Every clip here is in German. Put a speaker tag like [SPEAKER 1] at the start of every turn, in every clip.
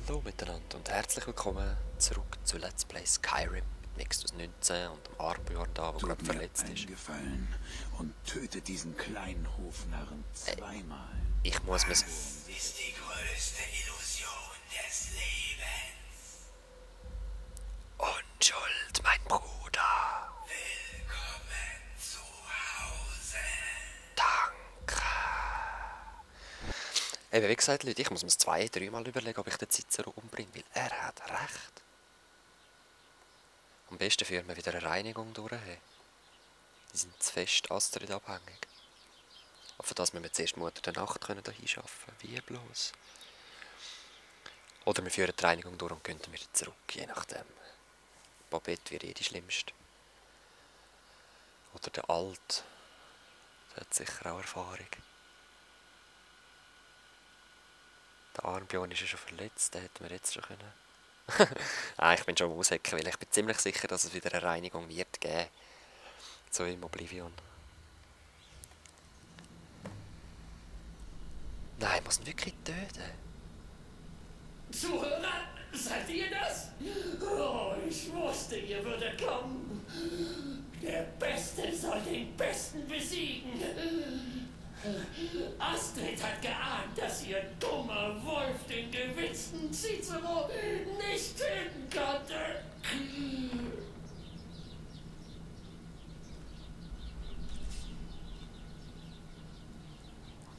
[SPEAKER 1] Hallo miteinander und herzlich willkommen zurück zu Let's Play Skyrim mit Nexus 19 und dem Armbjörn da, der gerade verletzt ist.
[SPEAKER 2] Gefallen und töte diesen kleinen Hofnarren zweimal.
[SPEAKER 1] Ich muss mir's...
[SPEAKER 3] Das ist die größte Illusion des Lebens.
[SPEAKER 1] Unschuld, mein Bruder.
[SPEAKER 3] Willkommen zu Hause.
[SPEAKER 1] Danke. Eben, wie gesagt, Leute, ich muss mir 2-3 Mal überlegen, ob ich den Cicero umbringe, weil er hat recht. Am besten führen wir wieder eine Reinigung durch. Die sind zu fest Astrid abhängig. Aber für das müssen wir zuerst Mutter der Nacht hier schaffen. Wie bloß. Oder wir führen die Reinigung durch und gehen dann wieder zurück, je nachdem. Babette wäre die schlimmste. Oder der Alt. Der hat sicher auch Erfahrung. Der Armbjörn ist ja schon verletzt, den hätten wir jetzt schon können. Ich bin schon am Aushecken, weil ich bin ziemlich sicher, dass es wieder eine Reinigung wird geben. So im Oblivion. Nein, ich muss ihn wirklich töten.
[SPEAKER 4] Zuhörer, seid ihr das? Oh, ich wusste, ihr würdet kommen. Der Beste soll den Besten besiegen. Astrid hat geahnt, dass ihr dummer Wolf den gewitzten Cicero nicht töten konnte.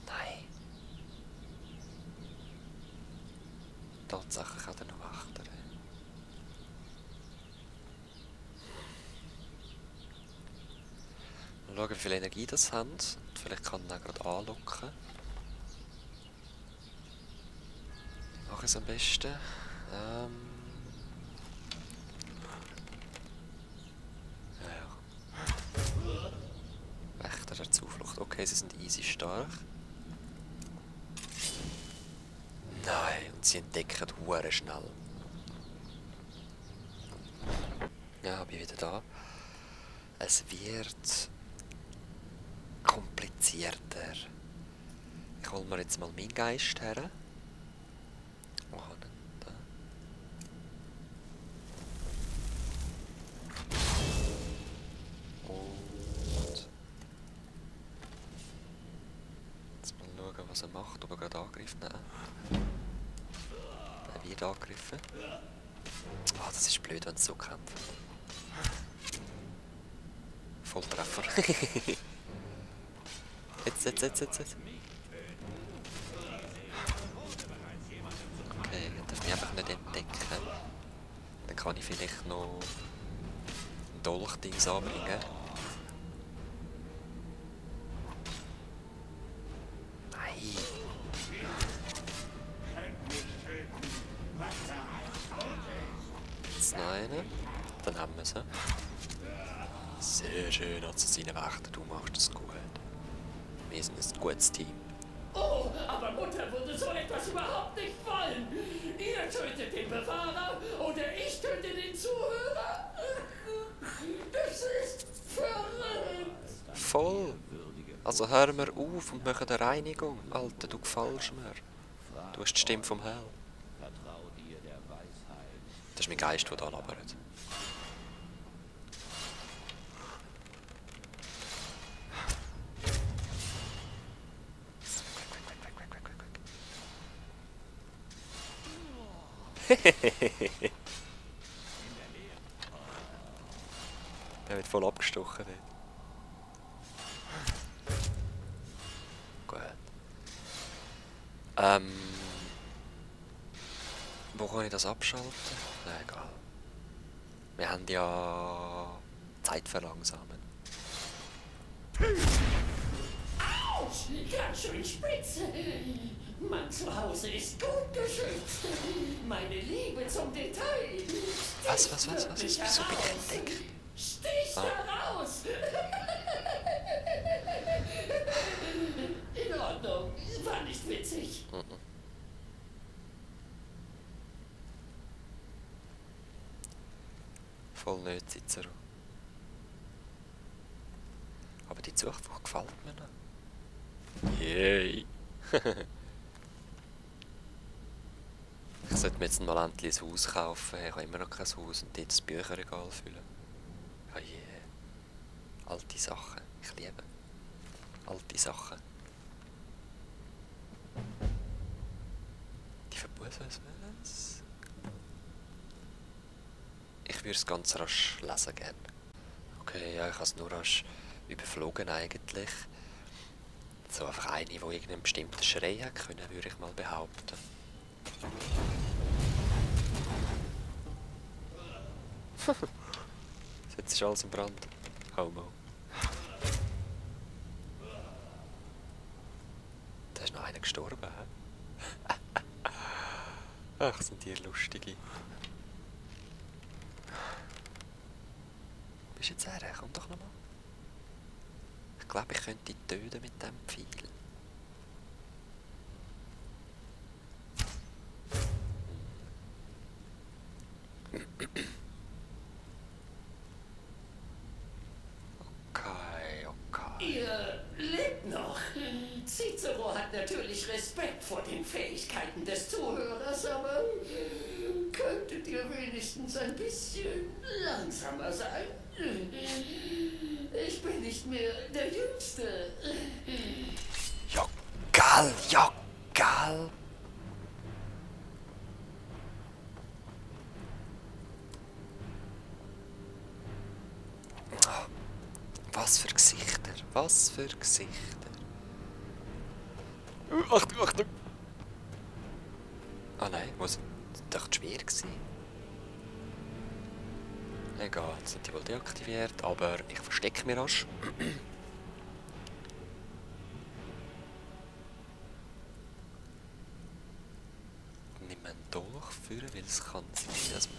[SPEAKER 1] Nein. Tatsache kann er noch achten. Mal schauen, wie viel Energie das haben. Vielleicht kann er auch gerade anlocken. Wie mache ich es am besten? Ja. Wächter der Zuflucht. Okay, sie sind easy stark. Nein, und sie entdecken hure schnell. Ja, bin wieder da. Es wird komplizierter. Ich hole mir jetzt mal meinen Geist her. Wo habe ich ihn da? Und jetzt mal schauen, was er macht, ob er gerade angreift. Nein. Er wird angegriffen. Ah, das ist blöd, wenn es so kämpft. Volltreffer. Jetzt. Okay, er darf mich einfach nicht entdecken. Dann kann ich vielleicht noch ein Dolchdings anbringen. Nein. Jetzt noch einen. Dann haben wir sie. Sehr schön, Assassine Wächter, du machst es gut. Wir sind ein gutes Team.
[SPEAKER 4] Oh, aber Mutter würde so etwas überhaupt nicht wollen. Ihr tötet den Bewahrer oder ich töte den Zuhörer. Das ist verrückt.
[SPEAKER 1] Voll! Also hören wir auf und machen eine Reinigung. Alter, du gefällst mir. Du hast die Stimme vom Hell. Das ist mein Geist, der da labert. Er wird voll abgestochen. Gut. Wo kann ich das abschalten? Na egal. Wir haben ja Zeit verlangsamen.
[SPEAKER 4] Autsch, ganz schön spitze. Mein Zuhause ist gut geschützt. Meine Liebe zum Detail.
[SPEAKER 1] Was? Wieso bin ich entdeckt?
[SPEAKER 4] Stich da raus! In Ordnung, war nicht witzig.
[SPEAKER 1] Voll nicht, Cicero. Aber die Zuflucht gefällt mir noch. Yay! Ich sollte mir jetzt mal endlich ein Haus kaufen. Ich habe immer noch kein Haus und dort das Bücherregal füllen. Oh je. Alte Sachen. Ich liebe alte Sachen. Die Verbußen, was? Ich würde es ganz rasch lesen gerne. Okay, ja, ich habe es nur rasch überflogen eigentlich. So einfach eine, die irgendeinen bestimmten Schrei hat können, würde ich mal behaupten. Jetzt ist alles im Brand. Homo. Da ist noch einer gestorben, hä? Ach, sind die lustige. Bist du jetzt her? Komm doch nochmal. Ich glaube, ich könnte dich töten mit diesem Pfeil. Okay.
[SPEAKER 4] Ihr lebt noch. Cicero hat natürlich Respekt vor den Fähigkeiten des Zuhörers, aber könntet ihr wenigstens ein bisschen langsamer sein? Ich bin nicht mehr der Jüngste.
[SPEAKER 1] Joggal, Joggal. Was für Gesichter, was für Gesichter. Achtung, Achtung. Ah nein, muss doch schwer gewesen. Egal, jetzt sind die wohl deaktiviert, aber ich verstecke mich rasch. Nimm einen Dolch führen, weil es kann sein, dass wir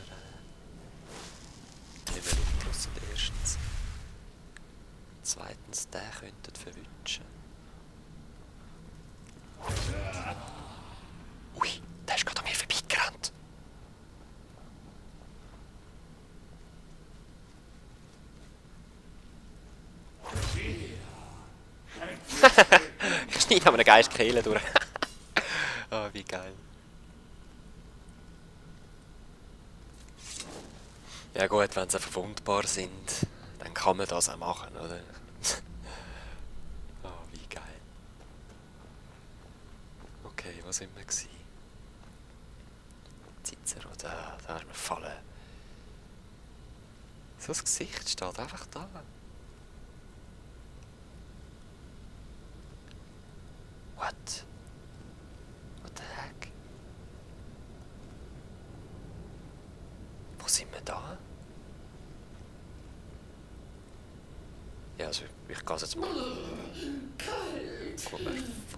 [SPEAKER 1] nicht mehr Luftlos sind erstens. Zweitens, den könnten verwünschen. Ui, der ist gerade an mir vorbeigerannt. Ich schneide aber einen Geist Kehle durch. Oh, wie geil. Ja gut, wenn sie verwundbar sind, dann kann man das auch machen, oder? Oh, wie geil. Okay, wo sind wir gewesen? Cicero, da ist mir gefallen. So das Gesicht steht einfach da. What? What the heck? Wo sind wir da? Ja, also ich gehe jetzt mal.
[SPEAKER 4] Kalt.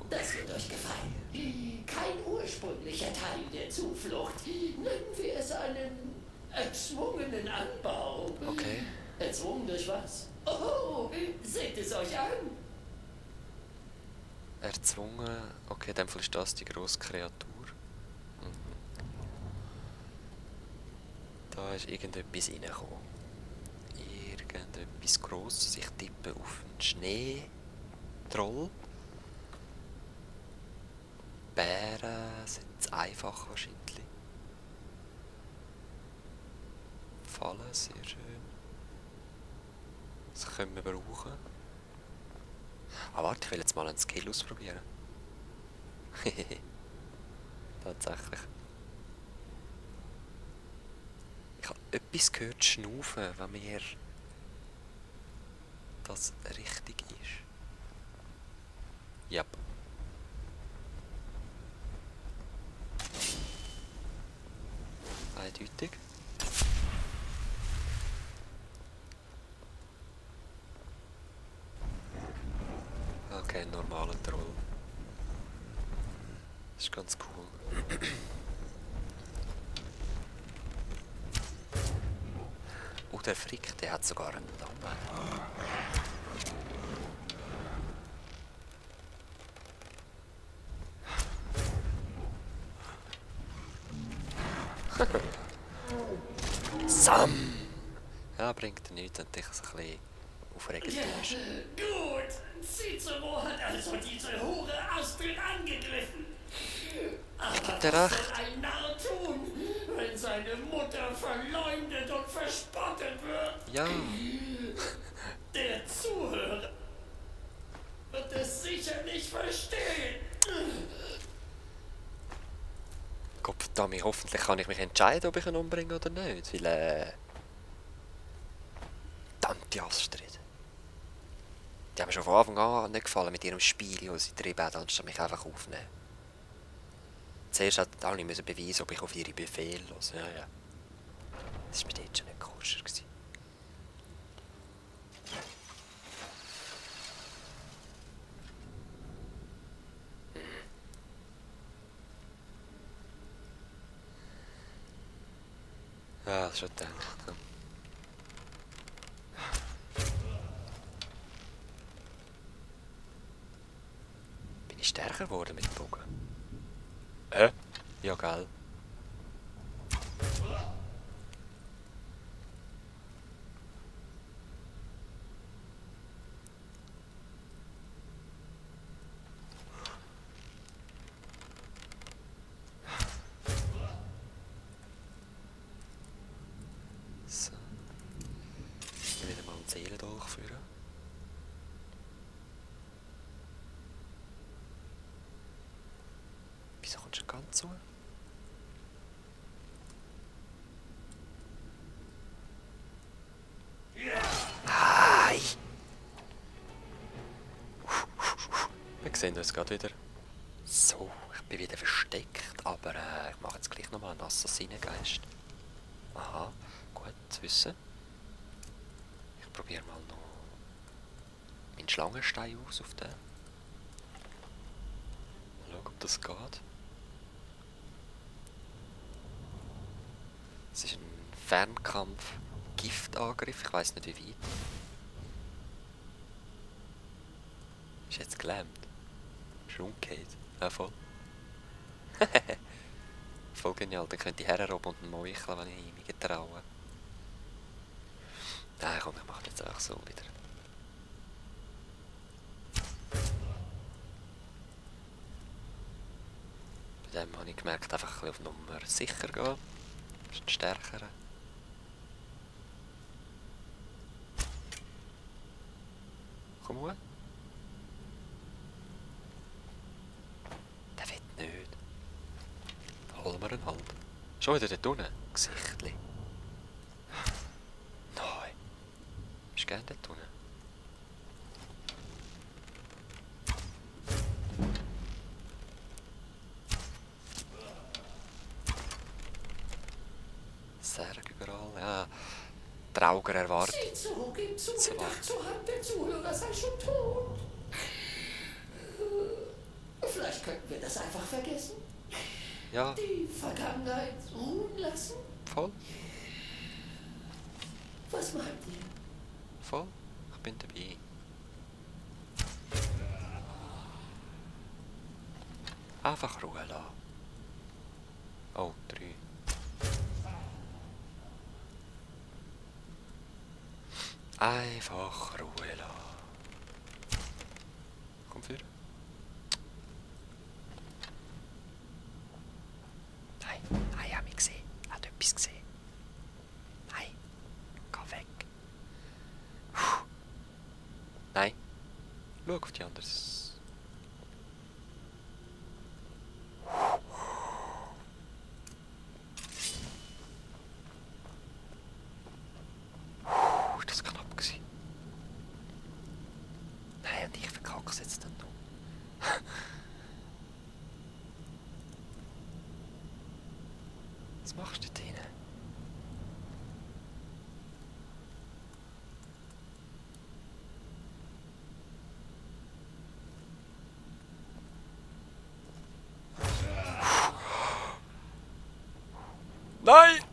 [SPEAKER 4] Das wird euch gefallen. Kein ursprünglicher Teil der Zuflucht. Nennen wir es einen erzwungenen Anbau.
[SPEAKER 1] Okay.
[SPEAKER 4] Erzwungen durch was? Oh, seht es euch an.
[SPEAKER 1] Erzwungen. Okay, in dem Fall ist das die grosse Kreatur. Da ist irgendetwas reingekommen. Irgendetwas Grosses. Ich tippe auf einen Schneetroll. Bären sind es einfach wahrscheinlich. Fallen, sehr schön. Das können wir brauchen. Ah, warte, ich will jetzt mal einen Skill ausprobieren. Tatsächlich. Ich habe etwas gehört schnaufen, wenn mir das richtig ist. Yep. Eindeutig. Okay, ein normaler Troll. Das ist ganz cool. Oh, der Frick, der hat sogar einen Namen. Sam! Ja, bringt nichts, wenn dich so ein bisschen aufregend ist.
[SPEAKER 4] Gut, Cicero hat also diese Hure Astrid angegriffen. Aber
[SPEAKER 1] Gibt er
[SPEAKER 4] was
[SPEAKER 1] recht?
[SPEAKER 4] soll ein Narr tun, seine Mutter verleumdet und verspottet wird.
[SPEAKER 1] Ja.
[SPEAKER 4] Der Zuhörer wird es sicher nicht verstehen.
[SPEAKER 1] Gottverdammt, hoffentlich kann ich mich entscheiden, ob ich ihn umbringe oder nicht. Weil, Tante Astrid. Die haben mir schon von Anfang an nicht gefallen mit ihrem Spiel, das sie treiben, anstatt mich einfach aufnehmen. Zuerst musste ich beweisen, ob ich auf ihre Befehle höre. Ja, ja. Das war bei denen schon nicht koscher. Ja, das ist schon gedacht. Bin ich stärker geworden mit dem Bogen? Ja, gell. So. Ich will wieder mal einen Seelendolch führen. Wieso kommst du ganz zu? Nein! Wir sehen uns gerade wieder. So, ich bin wieder versteckt, aber ich mache jetzt gleich nochmal einen Assassinengeist. Aha, gut zu wissen. Ich probiere mal noch meinen Schlangenstein aus auf den. Mal schauen, ob das geht. Es ist ein Fernkampf-Giftangriff, ich weiß nicht wie weit. Ist jetzt gelähmt. Ist umgekehrt. Ja, voll. Voll genial, dann könnte ich herroben und einen meucheln, wenn ich mich traue. Nein, komm, ich mache jetzt auch so wieder. Bei dem habe ich gemerkt, einfach ein bisschen auf Nummer sicher gehen. Das ist ein stärkerer. Komm mal. Der will nicht. Holen wir ihn halt. Schon wieder dort unten. Gesichtli. Nein. Bist du gerne dort unten? Särge überall, ja. Der Auger erwartet.
[SPEAKER 4] Sie zog ihm zu, gedacht zu haben, der Zuhörer sei schon tot. Vielleicht könnten wir das einfach vergessen.
[SPEAKER 1] Ja,
[SPEAKER 4] Die Vergangenheit ruhen lassen.
[SPEAKER 1] voll,
[SPEAKER 4] Was meint ihr?
[SPEAKER 1] voll. Ich bin dabei. Einfach Ruhe lassen. Oh, 3. Einfach Ruhe lassen. Komm für. Nein, nein, er hat mich gesehen. Er hat etwas gesehen. Nein, geh weg. Puh. Nein, schau auf die andere Seite. Das war knapp gewesen. Nein, und ich verkacke es jetzt dann noch. Was machst du da drinnen? Nein!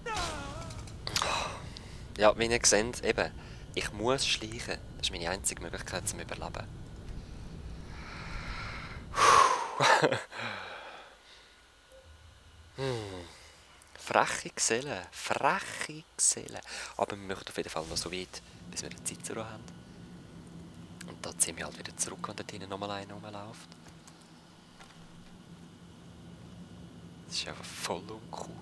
[SPEAKER 1] Ja, wie ihr seht, eben, ich muss schleichen. Das ist meine einzige Möglichkeit zum Überleben. Freche Gesellen, freche Gesellen. Aber wir möchten auf jeden Fall noch so weit, bis wir eine Cicero haben. Und da ziehen wir halt wieder zurück, wenn dort hinten nochmal einer rumläuft. Das ist einfach voll uncool.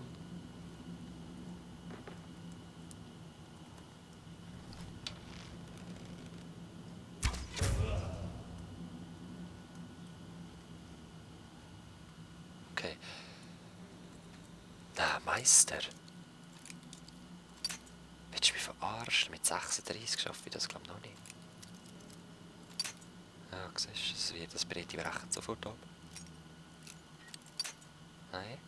[SPEAKER 1] Nein, Meister. Willst du mich verarschen? Mit 36 schaffe ich das, glaube ich, noch nicht. Ja, siehst du, das Brett berechnet sofort ab. Nein.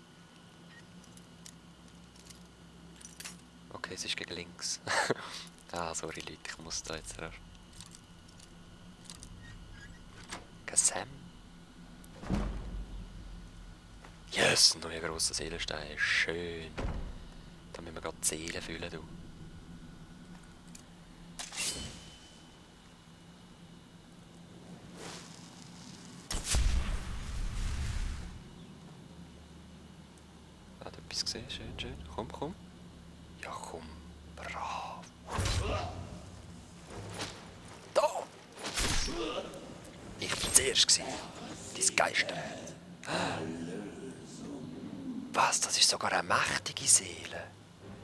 [SPEAKER 1] Okay, es ist gegen links. Ah, sorry Leute, ich muss da jetzt raus. Sam. Yes, ein neuer grosser Seelenstein. Schön. Da müssen wir gerade die Seele füllen, du. Hat etwas gesehen? Schön, schön. Komm, komm. Ja, komm. Brav. Da! Ich war zuerst. Dein Geister. Was? Das ist sogar eine mächtige Seele.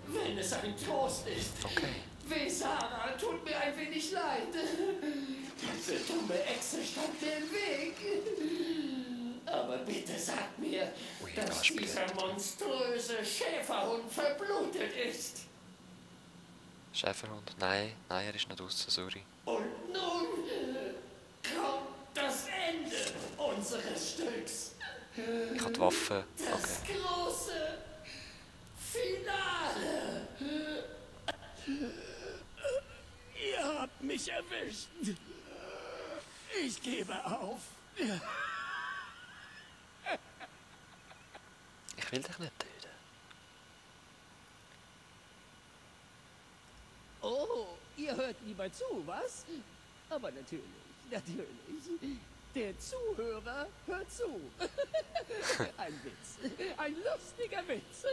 [SPEAKER 4] Wenn es ein Trost ist.
[SPEAKER 1] Okay.
[SPEAKER 4] Vesara, tut mir ein wenig leid. Diese dumme Echse stand mir im Weg. Aber bitte sag mir,
[SPEAKER 1] Ui,
[SPEAKER 4] dass
[SPEAKER 1] das
[SPEAKER 4] dieser
[SPEAKER 1] blöd.
[SPEAKER 4] monströse Schäferhund verblutet ist.
[SPEAKER 1] Schäferhund? Nein, nein, er ist nicht draussen, sorry.
[SPEAKER 4] Und nun kommt das Ende unseres Stücks.
[SPEAKER 1] Ich habe die Waffe.
[SPEAKER 4] Das
[SPEAKER 1] Okay.
[SPEAKER 4] große Finale. Ihr habt mich erwischt. Ich gebe auf.
[SPEAKER 1] Ich will dich nicht töten.
[SPEAKER 5] Oh, ihr hört lieber zu, was? Aber natürlich. Der Zuhörer hört zu. Ein Witz. Ein lustiger Witz.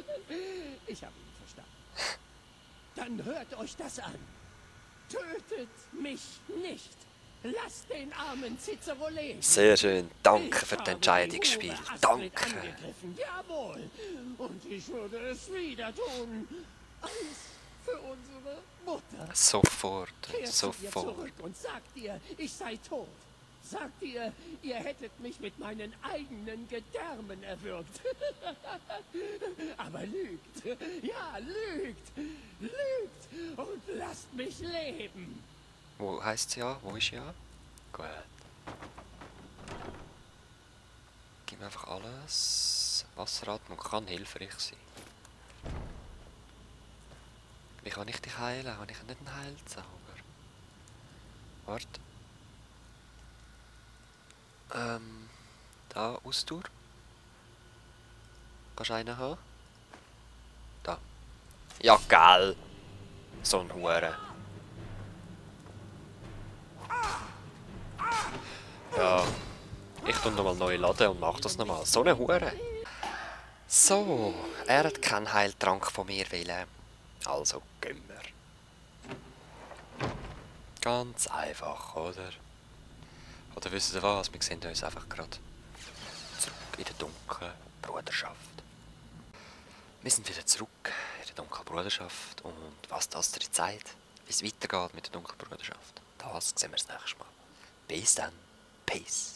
[SPEAKER 5] Ich habe ihn verstanden. Dann hört euch das an. Tötet mich nicht. Lasst den armen Cicero leben.
[SPEAKER 1] Sehr schön. Danke
[SPEAKER 5] Ich
[SPEAKER 1] für
[SPEAKER 5] habe
[SPEAKER 1] das
[SPEAKER 5] die
[SPEAKER 1] Entscheidungsspiel.
[SPEAKER 5] hure Astrid
[SPEAKER 1] Danke.
[SPEAKER 5] angegriffen, jawohl. Und ich würde es wieder tun. Alles für unsere Mutter.
[SPEAKER 1] Sofort.
[SPEAKER 5] Kehrt zu ihr
[SPEAKER 1] Sofort.
[SPEAKER 5] zurück und sagt ihr, ich sei tot. Sagt ihr, ihr hättet mich mit meinen eigenen Gedärmen erwürgt. Aber lügt. Ja, lügt. Lügt und lasst mich leben.
[SPEAKER 1] Wo heisst sie ja? Wo ist sie ja? Gut. Gib mir einfach alles. Wasseratmung kann hilfreich sein. Wie kann ich dich heilen? Habe ich nicht einen Heilzauber? Warte. Da, Ausdauer. Kannst du einen haben? Da. Ja, geil. So ein Hure. Ja. Ich tu nochmal neu laden und mach das nochmal. So eine Hure. So, er hat keinen Heiltrank von mir wollen. Also gehen wir. Ganz einfach, oder? Oder wisst ihr was? Wir sehen uns einfach gerade zurück in der dunklen Bruderschaft. Wir sind wieder zurück in der dunklen Bruderschaft und was das darin zeigt, wie es weitergeht mit der dunklen Bruderschaft, das sehen wir das nächste Mal. Bis dann. Peace.